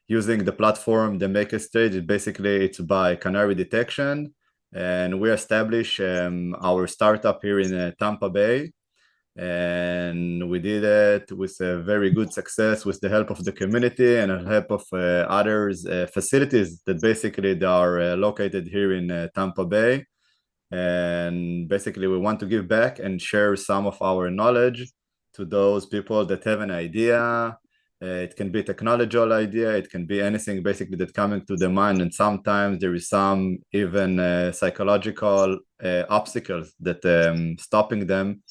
using the platform, the maker stage. It's by Canary Detection, and we established our startup here in Tampa Bay. And we did it with a very good success with the help of the community and the help of others facilities that basically they are located here in Tampa Bay. And basically we want to give back and share some of our knowledge to those people that have an idea. It can be a technological idea, it can be anything basically that coming to the mind, and sometimes there is some even psychological obstacles that stopping them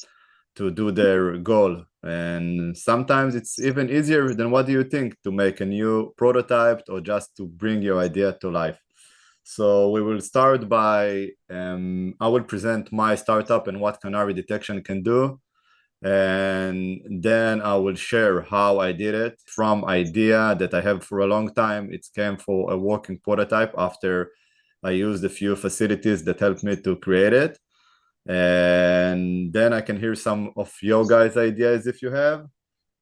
to do their goal. And sometimes it's even easier than what do you think to make a new prototype or just to bring your idea to life. So we will start by, I will present my startup and what Canary Detection can do. And then I will share how I did it from idea that I have for a long time. It came for a working prototype after I used a few facilities that helped me to create it. And then I can hear some of your guys' ideas if you have.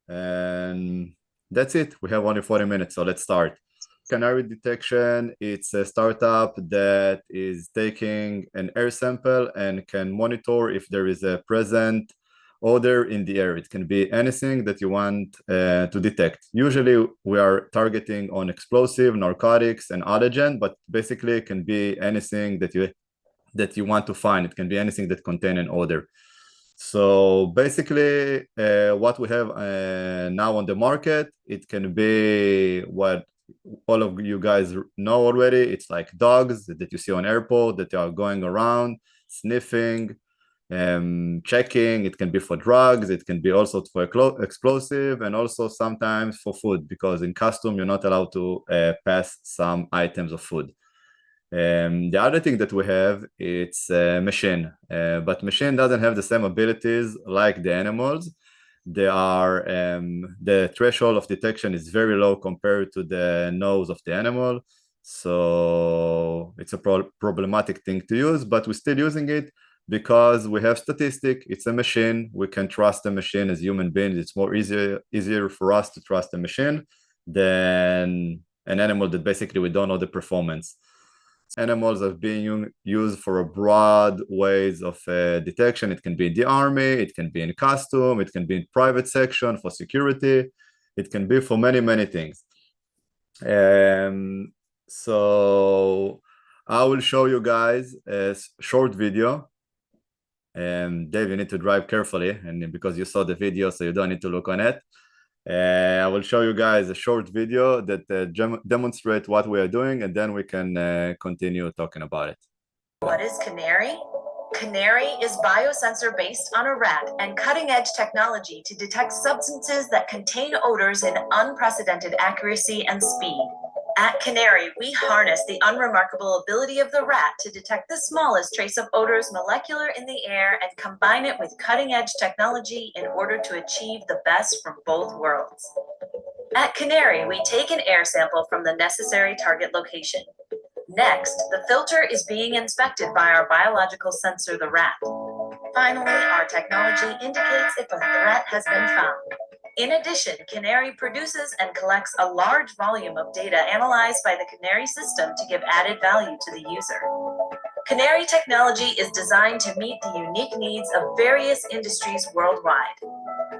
And that's it. We have only 40 minutes, so let's start. Canary Detection, it's a startup that is taking an air sample and can monitor if there is a present odor in the air. It can be anything that you want to detect. Usually we are targeting on explosive, narcotics, and allergen, but basically it can be anything that you want to find. It can be anything that contain an odor. So basically what we have now on the market, it can be what all of you guys know already. It's like dogs that you see on airport that are going around sniffing, checking. It can be for drugs, it can be also for explosive, and also sometimes for food, because in custom you're not allowed to pass some items of food. The other thing that we have, it's a machine, but machine doesn't have the same abilities like the animals. They are the threshold of detection is very low compared to the nose of the animal, so it's a problematic thing to use, but we're still using it because we have statistic. It's a machine, we can trust the machine. As human beings, it's more easier for us to trust the machine than an animal that basically we don't know the performance. Animals are being used for a broad ways of detection. It can be in the army, it can be in custom, it can be in private section for security, it can be for many, many things. So I will show you guys a short video. Dave, you need to drive carefully, and because you saw the video, so you don't need to look on it. I will show you guys a short video that demonstrates what we are doing, and then we can continue talking about it. What is Canary? Canary is biosensor based on a rat and cutting-edge technology to detect substances that contain odors in unprecedented accuracy and speed. At Canary, we harness the unremarkable ability of the rat to detect the smallest trace of odors molecular in the air and combine it with cutting-edge technology in order to achieve the best from both worlds. At Canary, we take an air sample from the necessary target location. Next, the filter is being inspected by our biological sensor, the rat. Finally, our technology indicates if a threat has been found. In addition, Canary produces and collects a large volume of data analyzed by the Canary system to give added value to the user. Canary technology is designed to meet the unique needs of various industries worldwide.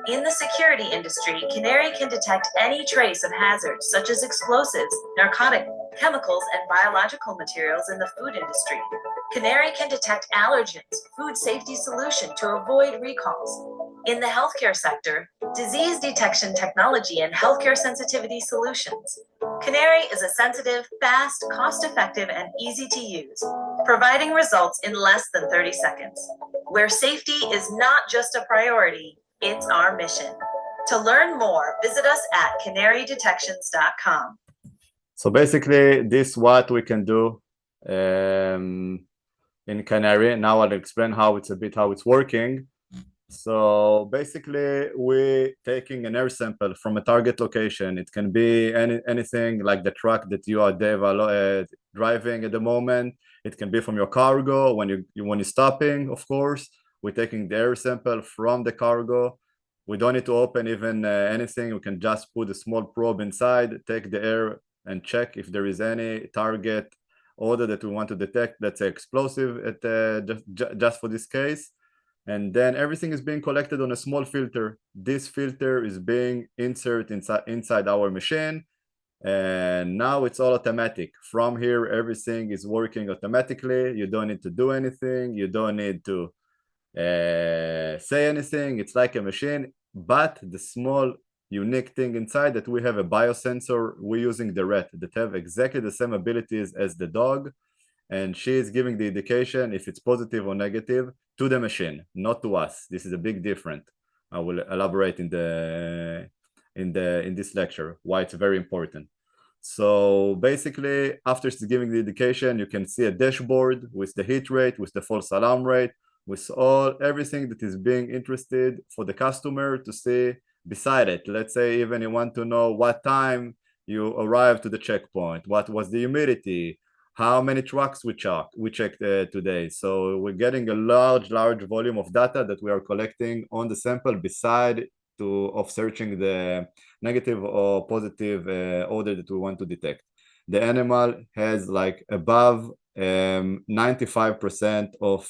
In the security industry, Canary can detect any trace of hazards such as explosives, narcotic, chemicals, and biological materials in the food industry. Canary can detect allergens, food safety solution to avoid recalls. In the healthcare sector, disease detection technology and healthcare sensitivity solutions. Canary is a sensitive, fast, cost-effective, and easy to use, providing results in less than 30 seconds. Where safety is not just a priority, it's our mission. To learn more, visit us at canarydetections.com. So basically, this is what we can do in Canary. Now I'll explain how it's working. So basically, we're taking an air sample from a target location. It can be anything like the truck that you are driving at the moment. It can be from your cargo when you're stopping, of course. We're taking the air sample from the cargo. We don't need to open even anything. We can just put a small probe inside, take the air and check if there is any target odor that we want to detect, let's say explosive just for this case. And then everything is being collected on a small filter. This filter is being inserted inside our machine, and now it's all automatic. From here, everything is working automatically. You don't need to do anything. You don't need to say anything. It's like a machine, but the small unique thing inside that we have a biosensor. We're using the rat that have exactly the same abilities as the dog, and she is giving the indication if it's positive or negative to the machine, not to us. This is a big difference. I will elaborate in this lecture why it's very important. So basically, after it's giving the indication, you can see a dashboard with the hit rate, with the false alarm rate, with everything that is being interested for the customer to see. Beside it, let's say even you want to know what time you arrived to the checkpoint, what was the humidity, how many trucks we checked today. So we're getting a large volume of data that we are collecting on the sample beside of searching the negative or positive odor that we want to detect. The animal has like above 95% of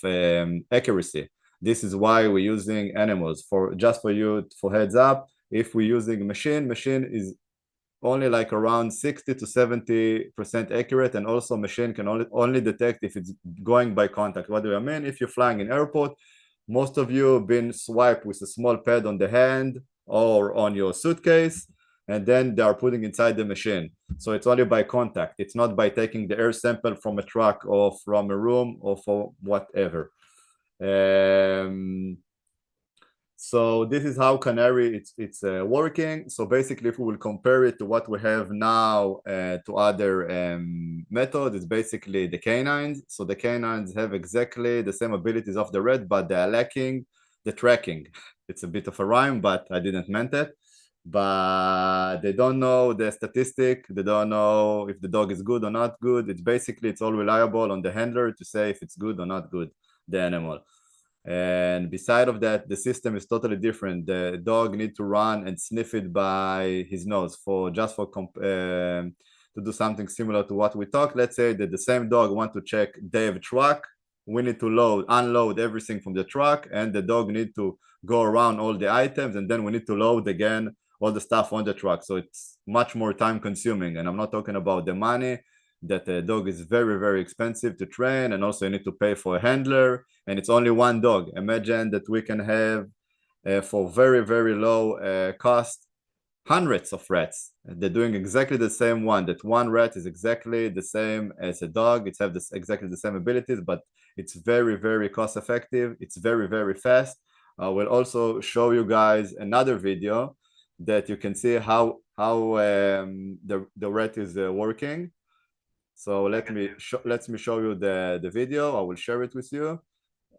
accuracy. This is why we're using animals. For heads up, if we're using machine is only like around 60 to 70% accurate, and also machine can only detect if it's going by contact. What do I mean? If you're flying in airport, most of you have been swiped with a small pad on the hand or on your suitcase, and then they are putting inside the machine. So it's only by contact. It's not by taking the air sample from a truck or from a room or for whatever. So this is how Canary it's working. So basically, if we will compare it to what we have now to other methods, it's basically the canines. So the canines have exactly the same abilities of the rat, but they are lacking the tracking. It's a bit of a rhyme, but I didn't meant it. But they don't know the statistic. They don't know if the dog is good or not good. It's all reliable on the handler to say if it's good or not good, the animal. And beside of that, the system is totally different. The dog need to run and sniff it by his nose to do something similar to what we talked. Let's say that the same dog want to check Dave's truck. We need to unload everything from the truck, and the dog need to go around all the items, and then we need to load again all the stuff on the truck. So it's much more time consuming, and I'm not talking about the money. That a dog is very, very expensive to train, and also you need to pay for a handler, and it's only one dog. Imagine that we can have for very, very low cost hundreds of rats. They're doing exactly the same one. That one rat is exactly the same as a dog. It's have exactly the same abilities, but it's very, very cost effective. It's very, very fast. I will also show you guys another video that you can see how the rat is working. So let me show you the video. I will share it with you.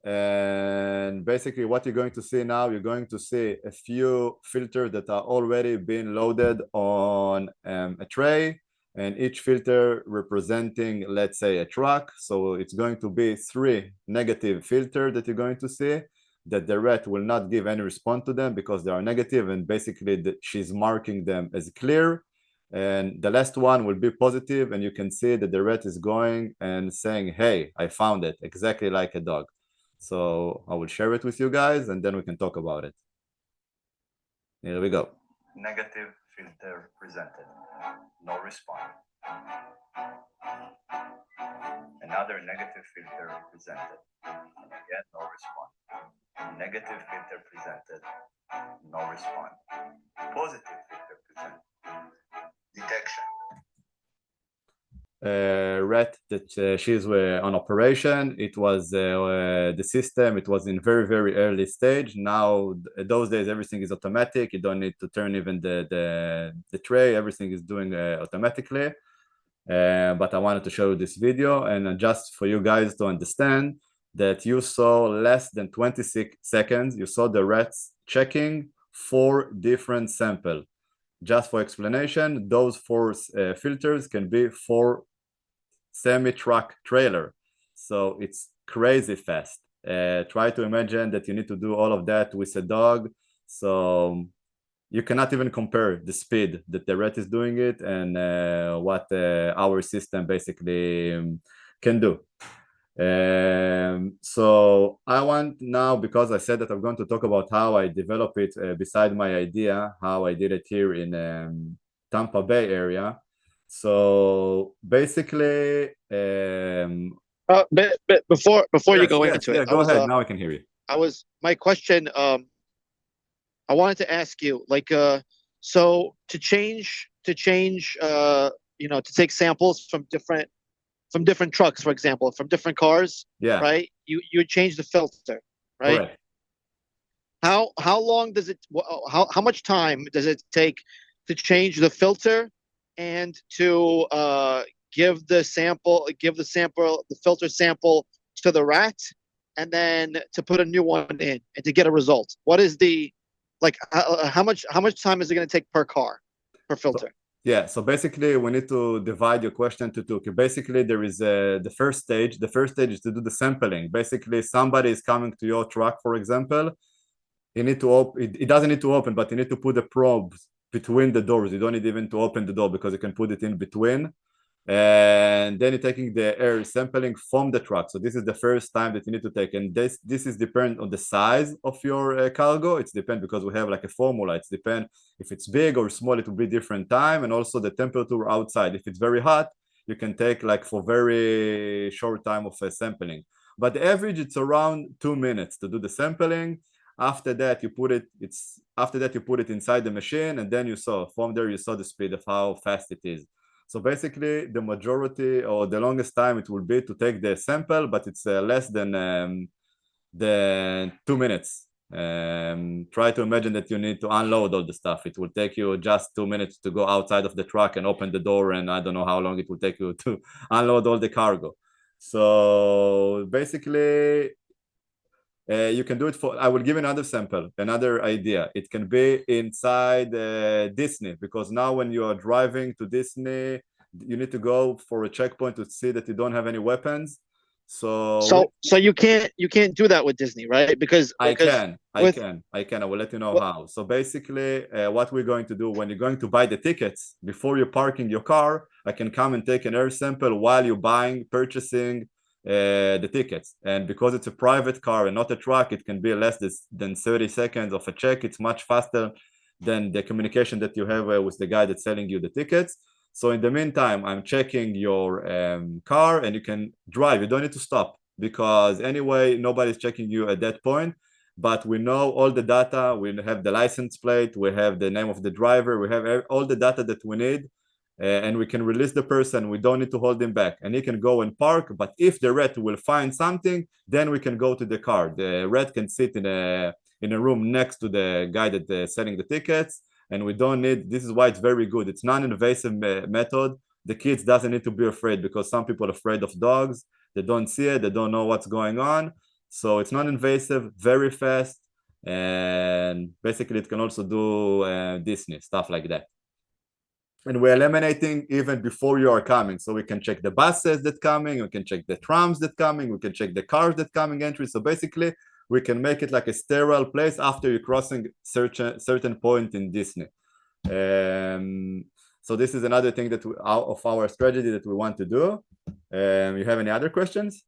And basically what you're going to see now, you're going to see a few filters that are already being loaded on a tray, and each filter representing, let's say, a truck. So it's going to be 3 negative filters that you're going to see, that the rat will not give any response to them because they are negative, and basically she's marking them as clear. And the last one will be positive, and you can see that the rat is going and saying, hey, I found it, exactly like a dog. So I will share it with you guys, and then we can talk about it. Here we go. Negative filter presented, no response. Another negative filter presented, again no response. Negative filter presented, no response. Positive filter presented. Detection. Rat that she's on operation. It was the system. It was in very, very early stage. Now those days everything is automatic. You don't need to turn even the tray. Everything is doing automatically. But I wanted to show you this video, and just for you guys to understand that you saw less than 26 seconds. You saw the rats checking 4 different samples. Just for explanation, those 4 filters can be 4 semi-truck trailer. So it's crazy fast. Try to imagine that you need to do all of that with a dog. So you cannot even compare the speed that the rat is doing it and what our system basically can do. So I want now, because I said that I'm going to talk about how I develop it beside my idea, how I did it here in Tampa Bay area. So basically, But before you yes, go yes, into it, yeah, go ahead. Now I can hear you. My question. I wanted to ask you, like, so to change, to take samples from different trucks, for example, from different cars, Yeah, right? You would change the filter, right? correct. How long does it? How much time does it take to change the filter and to the filter sample to the rat, and then to put a new one in and to get a result? What is the like? How much time is it going to take per car, per filter? Yeah, so basically we need to divide your question to two. Okay, basically there is the first stage. The first stage is to do the sampling. Basically somebody is coming to your truck, for example. You need to open, it doesn't need to open, but you need to put the probes between the doors. You don't need even to open the door because you can put it in between. And then you're taking the air sampling from the truck. So this is the first time that you need to take, and this is depend on the size of your cargo. It's depend because we have like a formula. It's depend if it's big or small, it will be different time, and also the temperature outside. If it's very hot, you can take like for very short time of sampling. But the average it's around 2 minutes to do the sampling. After that you put it inside the machine, and then you saw from there you saw the speed of how fast it is. So basically, the majority or the longest time it will be to take the sample, but it's less than 2 minutes. Try to imagine that you need to unload all the stuff. It will take you just 2 minutes to go outside of the truck and open the door, and I don't know how long it will take you to unload all the cargo. So basically, you can do it for, I will give another sample, another idea. It can be inside Disney, because now when you are driving to Disney, you need to go for a checkpoint to see that you don't have any weapons. So you can't do that with Disney, right? Because I can. I will let you know what, how. So basically, what we're going to do when you're going to buy the tickets, before you're parking your car, I can come and take an air sample while you're purchasing the tickets. And because it's a private car and not a truck, it can be less than 30 seconds of a check. It's much faster than the communication that you have with the guy that's selling you the tickets. So in the meantime, I'm checking your car, and you can drive. You don't need to stop, because anyway, nobody's checking you at that point. But we know all the data. We have the license plate. We have the name of the driver. We have all the data that we need. And we can release the person. We don't need to hold him back. And he can go and park. But if the rat will find something, then we can go to the car. The rat can sit in a room next to the guy that's selling the tickets. And we don't need, this is why it's very good. It's non-invasive method. The kids doesn't need to be afraid, because some people are afraid of dogs. They don't see it. They don't know what's going on. So it's non-invasive, very fast. And basically it can also do Disney, stuff like that. And we're eliminating even before you are coming. So we can check the buses that coming, we can check the trams that coming, we can check the cars that coming entry. So basically, we can make it like a sterile place after you're crossing certain point in Disney. So this is another thing that out of our strategy that we want to do. You have any other questions?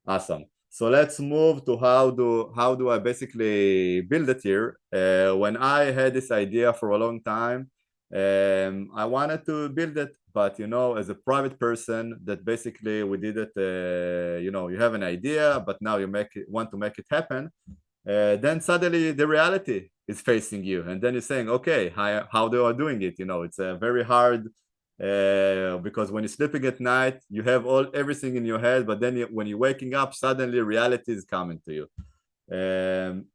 Awesome. So let's move to how do I basically build it here. When I had this idea for a long time, I wanted to build it, but as a private person, that basically we did it. You have an idea, but now you want to make it happen. Then suddenly the reality is facing you, and then you're saying, okay, how do I doing it? It's a very hard. Because when you're sleeping at night, you have everything in your head, but then when you're waking up, suddenly reality is coming to you.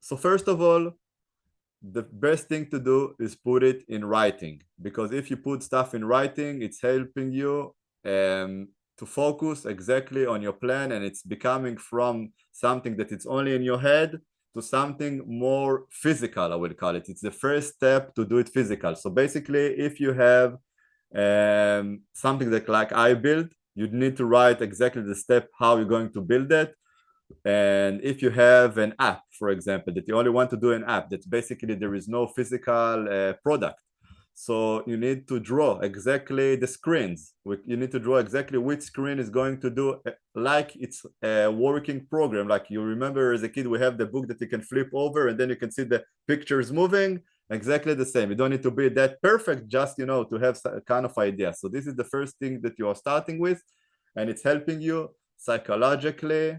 So first of all, the best thing to do is put it in writing, because if you put stuff in writing, it's helping you to focus exactly on your plan, and it's becoming from something that it's only in your head to something more physical, I will call it. It's the first step to do it physical. So basically, if you have something that like I build, you need to write exactly the step how you're going to build it. And if you have an app, for example, that you only want to do an app, that basically there is no physical product. So you need to draw exactly the screens. You need to draw exactly which screen is going to do, like it's a working program. Like you remember as a kid, we have the book that you can flip over and then you can see the pictures moving. Exactly the same. You don't need to be that perfect, just, you know, to have a kind of idea. So this is the first thing that you are starting with, and it's helping you psychologically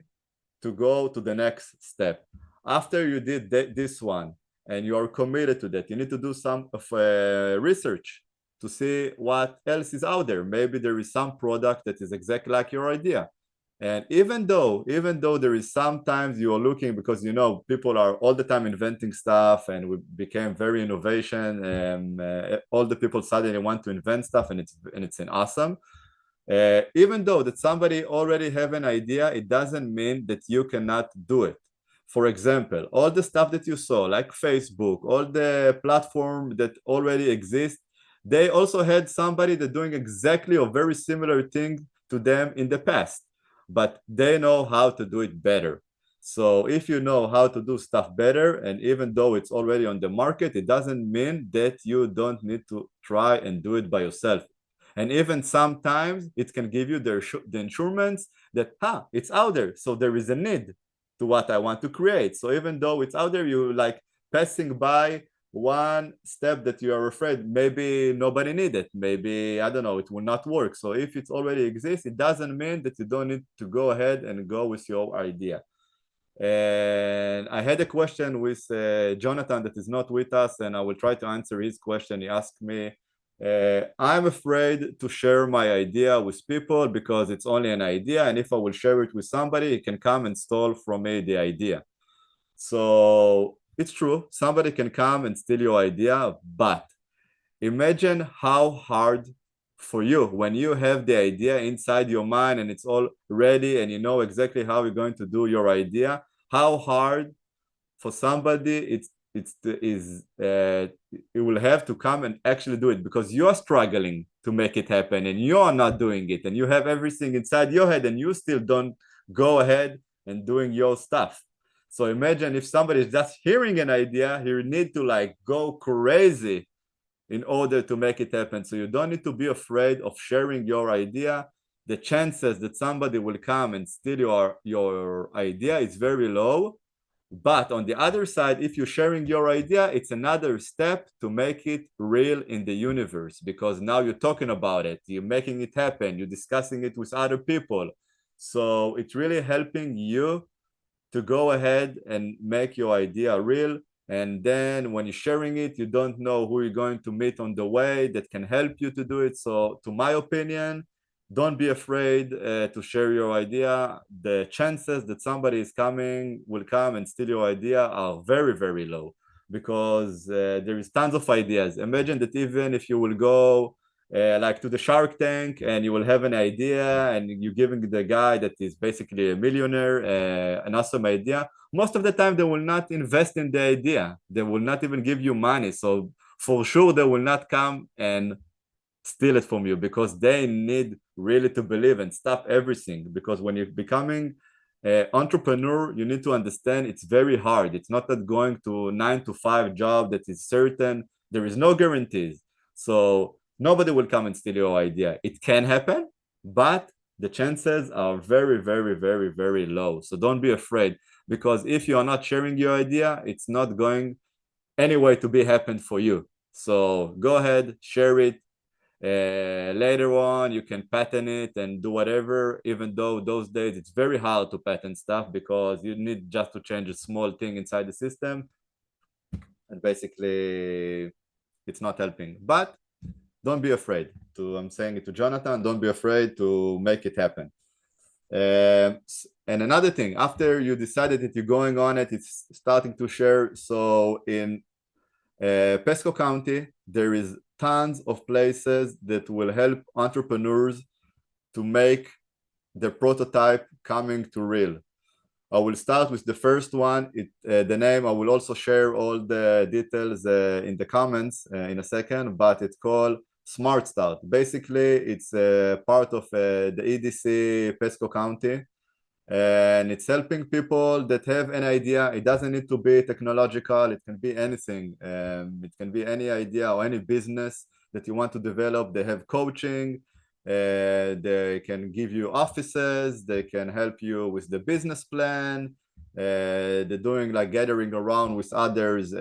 to go to the next step. After you did this one and you are committed to that, you need to do some of research to see what else is out there. Maybe there is some product that is exactly like your idea. And even though there is sometimes you are looking, because you know people are all the time inventing stuff, and we became very innovation, and all the people suddenly want to invent stuff, and it's an awesome. Even though that somebody already have an idea, it doesn't mean that you cannot do it. For example, all the stuff that you saw, like Facebook, all the platform that already exist, they also had somebody that doing exactly or very similar thing to them in the past, but they know how to do it better. So if you know how to do stuff better, and even though it's already on the market, it doesn't mean that you don't need to try and do it by yourself. And even sometimes it can give you the insurance that, it's out there, so there is a need to what I want to create. So even though it's out there, you like passing by one step that you are afraid maybe nobody need it, maybe, I don't know, it will not work. So if it already exists, it doesn't mean that you don't need to go ahead and go with your idea. And I had a question with Jonathan that is not with us, and I will try to answer his question. He asked me, I'm afraid to share my idea with people because it's only an idea, and if I will share it with somebody, it can come and steal from me the idea. So it's true, somebody can come and steal your idea, but imagine how hard for you when you have the idea inside your mind and it's all ready and you know exactly how you're going to do your idea. How hard for somebody it will have to come and actually do it, because you're struggling to make it happen and you're not doing it, and you have everything inside your head and you still don't go ahead and doing your stuff. So imagine if somebody is just hearing an idea, he need to like go crazy in order to make it happen. So you don't need to be afraid of sharing your idea. The chances that somebody will come and steal your idea is very low. But on the other side, if you're sharing your idea, it's another step to make it real in the universe, because now you're talking about it, you're making it happen, you're discussing it with other people. So it's really helping you to go ahead and make your idea real. And then when you're sharing it, you don't know who you're going to meet on the way that can help you to do it. So to my opinion, don't be afraid to share your idea. The chances that somebody will come and steal your idea are very, very low, because there is tons of ideas. Imagine that even if you will go like to the Shark Tank and you will have an idea and you're giving the guy that is basically a millionaire an awesome idea, most of the time they will not invest in the idea. They will not even give you money. So for sure they will not come and steal it from you, because they need really to believe and stop everything. Because when you're becoming an entrepreneur, you need to understand it's very hard. It's not that going to 9 to 5 job that is certain. There is no guarantees. So nobody will come and steal your idea. It can happen, but the chances are very, very, very, very low. So don't be afraid, because if you are not sharing your idea, it's not going anyway to be happen for you. So go ahead, share it. Later on, you can patent it and do whatever, even though those days it's very hard to patent stuff, because you need just to change a small thing inside the system, and basically it's not helping. But don't be afraid to, I'm saying it to Jonathan, don't be afraid to make it happen. And another thing, after you decided that you're going on it, it's starting to share. So in Pasco County, there is tons of places that will help entrepreneurs to make the prototype coming to real. I will start with the first one. The name, I will also share all the details in the comments in a second, but it's called Smart Start. Basically, it's part of the EDC Pasco County. and it's helping people that have an idea. It doesn't need to be technological. It can be anything. It can be any idea or any business that you want to develop. They have coaching. They can give you offices. They can help you with the business plan. They're doing like gathering around with others,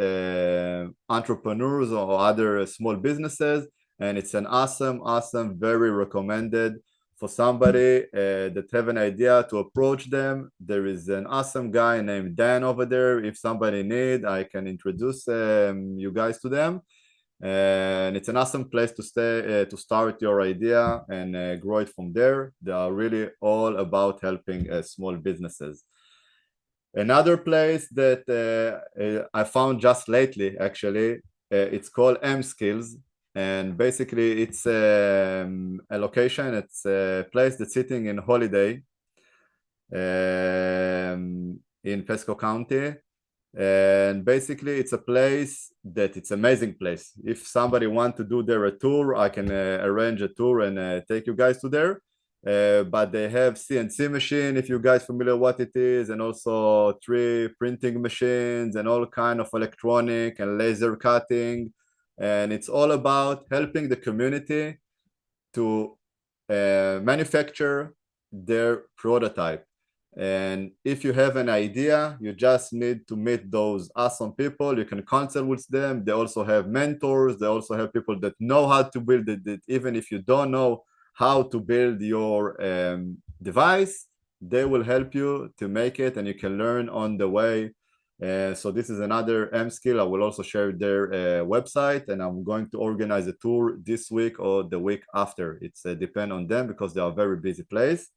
entrepreneurs or other small businesses. And it's an awesome, very recommended for somebody that have an idea to approach them. There is an awesome guy named Dan over there. If somebody need, I can introduce you guys to them. And it's an awesome place to stay, to start your idea and grow it from there. They are really all about helping small businesses. Another place that I found just lately, actually, it's called M Skills. And basically, it's a location, it's a place that's sitting in Holiday in Pasco County. And basically, it's a place that it's amazing place. If somebody want to do there a tour, I can arrange a tour and take you guys to there. But they have CNC machine, if you guys familiar what it is, and also 3D printing machines and all kind of electronic and laser cutting. And it's all about helping the community to manufacture their prototype. And if you have an idea, you just need to meet those awesome people. You can consult with them. They also have mentors. They also have people that know how to build it. Even if you don't know how to build your device, they will help you to make it, and you can learn on the way. So this is another M skill. I will also share their website, and I'm going to organize a tour this week or the week after. It's depend on them because they are a very busy place.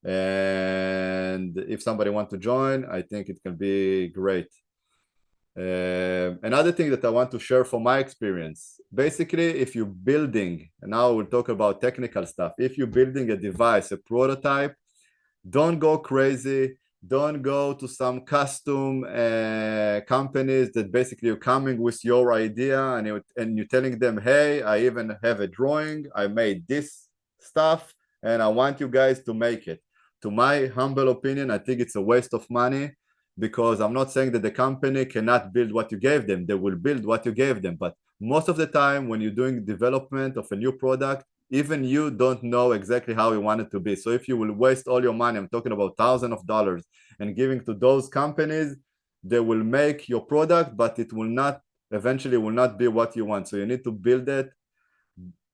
And if somebody wants to join, I think it can be great. Another thing that I want to share from my experience, basically, if you're building, and now we'll talk about technical stuff, if you're building a device, a prototype, don't go crazy. Don't go to some custom companies that basically you're coming with your idea and you're telling them, hey, I even have a drawing. I made this stuff and I want you guys to make it. To my humble opinion, I think it's a waste of money, because I'm not saying that the company cannot build what you gave them. They will build what you gave them. But most of the time when you're doing development of a new product, even you don't know exactly how you want it to be. So if you will waste all your money, I'm talking about thousands of dollars, and giving to those companies, they will make your product, but it will not, eventually will not be what you want. So you need to build it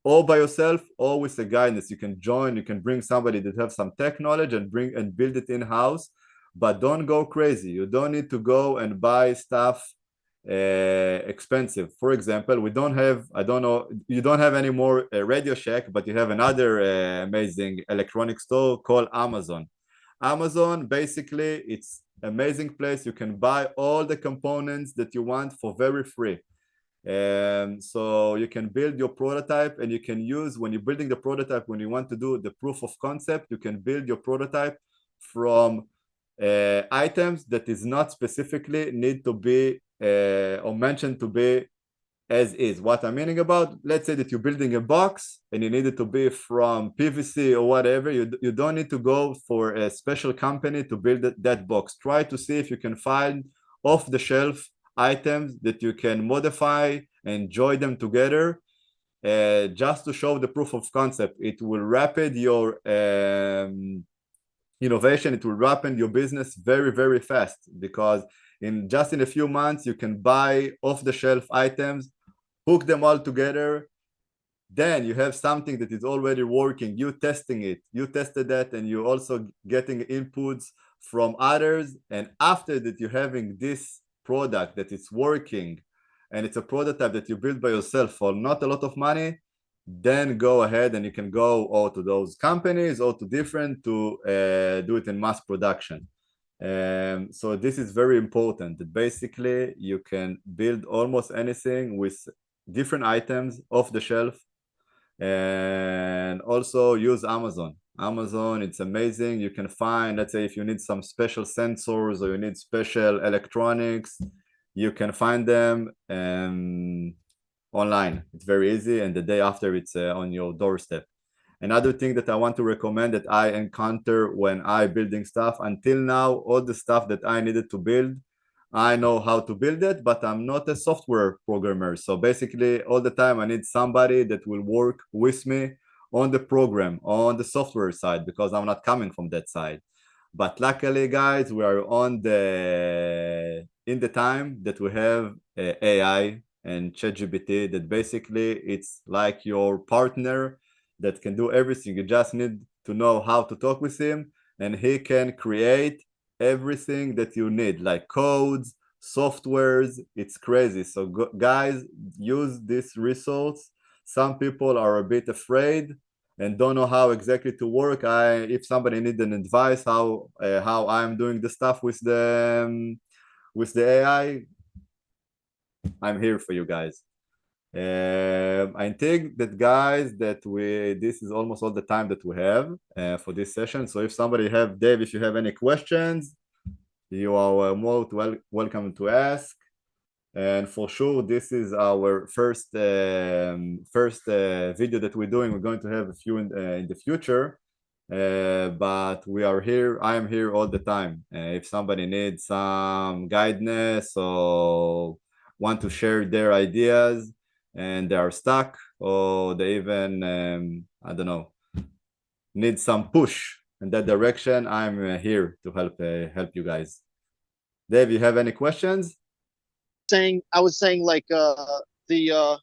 all by yourself, or with a guidance. You can join, you can bring somebody that have some tech knowledge and bring and build it in-house, but don't go crazy. You don't need to go and buy stuff expensive. For example, we don't have, I don't know, you don't have any more Radio Shack, but you have another amazing electronic store called Amazon. Amazon, basically, it's amazing place. You can buy all the components that you want for very free. So you can build your prototype, and you can use, when you're building the prototype, when you want to do the proof of concept, you can build your prototype from items that is not specifically need to be or mentioned to be as is. What I'm meaning about, let's say that you're building a box and you need it to be from PVC or whatever, you don't need to go for a special company to build that box. Try to see if you can find off-the-shelf items that you can modify and join them together, just to show the proof of concept. It will rapid your innovation. It will rapid your business very, very fast, because in a few months you can buy off-the-shelf items, hook them all together. Then you have something that is already working. You testing it, you tested that, and you're also getting inputs from others. And after that, you're having this product that is working, and it's a prototype that you build by yourself for not a lot of money. Then go ahead and you can go or to those companies or to different to do it in mass production. So this is very important, that basically you can build almost anything with different items off the shelf. And also use Amazon. Amazon, it's amazing. You can find, let's say, if you need some special sensors or you need special electronics, you can find them online. It's very easy, and the day after it's on your doorstep. Another thing that I want to recommend that I encounter when I building stuff, until now, all the stuff that I needed to build, I know how to build it, but I'm not a software programmer. So basically all the time I need somebody that will work with me on the program, on the software side, because I'm not coming from that side. But luckily, guys, we are in the time that we have AI and ChatGPT, that basically it's like your partner that can do everything. You just need to know how to talk with him, and he can create everything that you need, like codes, softwares. It's crazy. So guys, use this resource. Some people are a bit afraid and don't know how exactly to work. If somebody needs an advice how I'm doing the stuff with the AI, I'm here for you guys. I think that, guys, that this is almost all the time that we have for this session. So if somebody have, Dave, if you have any questions, you are more welcome to ask. And for sure, this is our first video that we're doing. We're going to have a few in the future, but we are here. I am here all the time. If somebody needs some guidance or want to share their ideas and they are stuck, or they even, I don't know, need some push in that direction, I'm here to help you guys. Dave, you have any questions? I was saying like the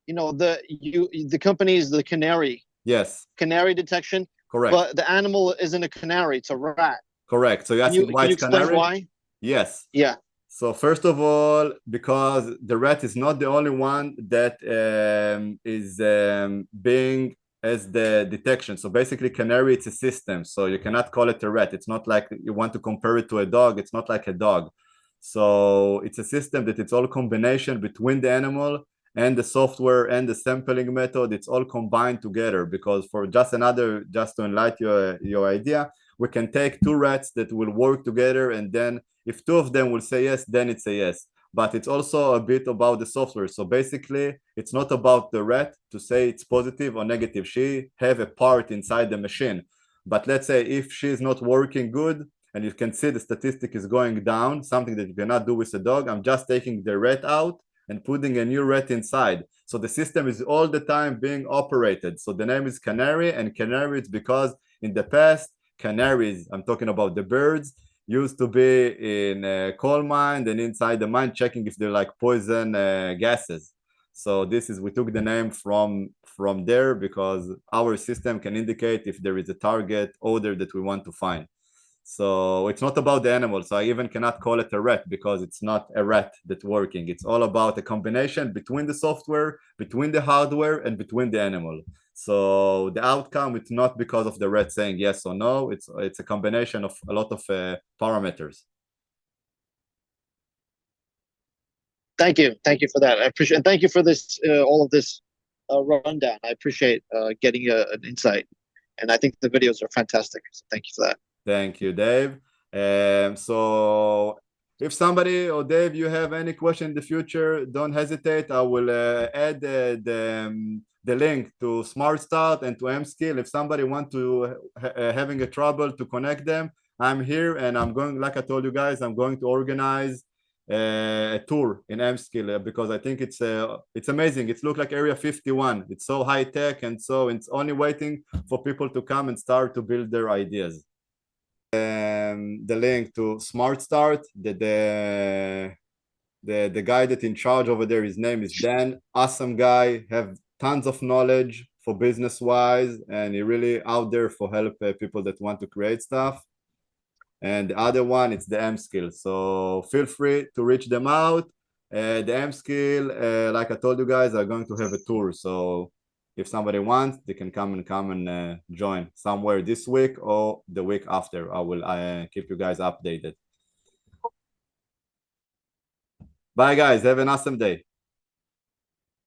the company is the Canary. Yes. Canary Detection. Correct. But the animal isn't a canary, it's a rat. Correct. So you're asking why it's explain canary? Why? Yes. Yeah. So first of all, because the rat is not the only one that is being as the detection. So basically canary, it's a system. So you cannot call it a rat. It's not like you want to compare it to a dog. It's not like a dog. So it's a system that it's all combination between the animal and the software and the sampling method. It's all combined together, because for just to enlighten your idea, we can take two rats that will work together, and then if two of them will say yes, then it's a yes. But it's also a bit about the software. So basically, it's not about the rat to say it's positive or negative. She have a part inside the machine. But let's say if she is not working good, and you can see the statistic is going down, something that you cannot do with a dog, I'm just taking the rat out and putting a new rat inside. So the system is all the time being operated. So the name is Canary, and Canary is because in the past, canaries, I'm talking about the birds, used to be in a coal mine and inside the mine checking if they're like poison gases. So we took the name from there, because our system can indicate if there is a target odor that we want to find. So it's not about the animal. So I even cannot call it a rat, because it's not a rat that's working. It's all about a combination between the software, between the hardware, and between the animal. So the outcome, it's not because of the rat saying yes or no. It's a combination of a lot of parameters. Thank you for that. I appreciate, and thank you for this all of this rundown. I appreciate getting an insight, and I think the videos are fantastic. So thank you for that. Thank you, Dave. So if somebody or Dave, you have any question in the future, don't hesitate. I will add the link to Smart Start and to MSkill. If somebody want to having a trouble to connect them, I'm here, and I'm going, like I told you guys, I'm going to organize a tour in MSkill, because I think it's amazing. It looks like Area 51. It's so high tech, and so it's only waiting for people to come and start to build their ideas. The link to Smart Start, the guy that's in charge over there, his name is Dan. Awesome guy, have tons of knowledge for business wise, and he really out there for help people that want to create stuff. And the other one, it's the MSkill. So feel free to reach them out. The MSkill, like I told you guys, are going to have a tour. So if somebody wants, they can come and join somewhere this week or the week after. I will keep you guys updated. Bye, guys. Have an awesome day.